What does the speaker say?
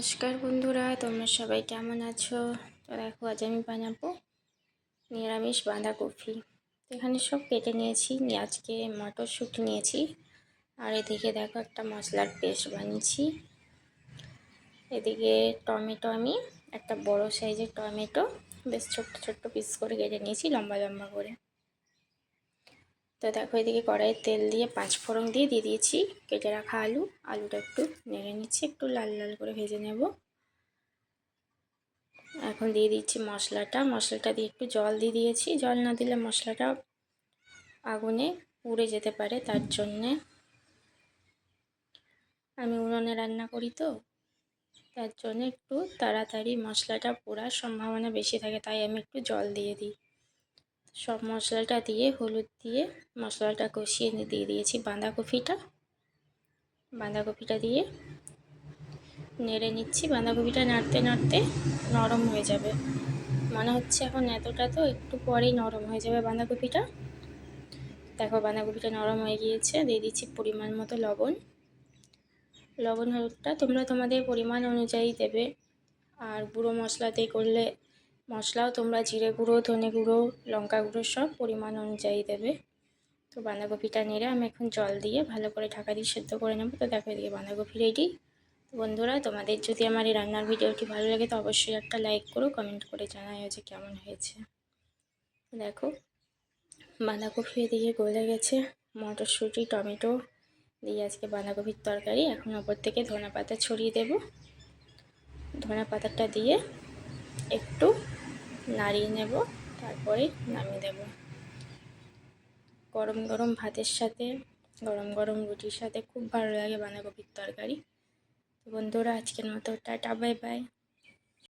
নমস্কার বন্ধুরা, তোমরা সবাই কেমন আছো? তো দেখো, আজ আমি বানাবো নিরামিষ বাঁধাকপি। এখানে সব কেটে নিয়েছি, আজকে মটরশুঁটি নিয়েছি। আর এদিকে দেখো একটা মশলার পেস্ট বানিয়েছি। এদিকে টমেটো, আমি একটা বড় সাইজের টমেটো বেশ ছোট্ট ছোট্ট পিস করে কেটে নিয়েছি, লম্বা লম্বা করে। তো দেখো, এদিকে কড়াইয়ে তেল দিয়ে 5 ফোড়ন দিয়ে দিয়েছি কেটে রাখা আলুটা একটু নেড়ে নিচ্ছি, একটু লাল লাল করে ভেজে নেব। এখন দিয়ে দিচ্ছি মশলাটা দিয়ে একটু জল দিয়ে দিয়েছি। জল না দিলে মশলাটা আগুনে পুড়ে যেতে পারে, তার জন্যে। আমি উনুনে রান্না করি, তো তার জন্য একটু তাড়াতাড়ি মশলাটা পোড়ার সম্ভাবনা বেশি থাকে, তাই আমি একটু জল দিয়ে দিই। সব মশলাটা দিয়ে হলুদ দিয়ে মশলাটা কষিয়ে দিয়ে দিয়েছি বাঁধাকপিটা দিয়ে নেড়ে নিচ্ছি। বাঁধাকপিটা নাড়তে নাড়তে নরম হয়ে যাবে মনে হচ্ছে, এখন এতটা, তো একটু পরেই নরম হয়ে যাবে বাঁধাকপিটা। দেখো, বাঁধাকপিটা নরম হয়ে গিয়েছে। দিয়ে দিচ্ছি পরিমাণ মতো লবণ হলুদটা তোমরা তোমাদের পরিমাণ অনুযায়ী দেবে। আর গুঁড়ো মশলাতে করলে মশলাও তোমরা জিরে গুঁড়ো, ধনে গুঁড়ো, লঙ্কা গুঁড়ো সব পরিমাণ অনুযায়ী দেবে। তো বাঁধাকপিটা নেড়ে আমি এখন জল দিয়ে ভালো করে ঢাকা দিয়ে সেদ্ধ করে নেবো। তো দেখো, এদিকে বাঁধাকপি রেডি। তো বন্ধুরা, তোমাদের যদি আমার এই রান্নার ভিডিওটি ভালো লাগে তো অবশ্যই একটা লাইক করো, কমেন্ট করে জানাও যে কেমন হয়েছে। দেখো, বাঁধাকপি এদিকে গলে গেছে। মটরশুঁটি, টমেটো দিয়ে আজকে বাঁধাকপির তরকারি। এখন ওপর থেকে ধনেপাতা ছড়িয়ে দেব। ধনেপাতাটা দিয়ে একটু নাড়িয়ে নেব, তারপরে নামিয়ে দেব। গরম গরম ভাতের সাথে, গরম গরম রুটির সাথে খুব ভালো লাগে বাঁধাকপির তরকারি। তো বন্ধুরা, আজকের মতো টাটা, বাই বাই।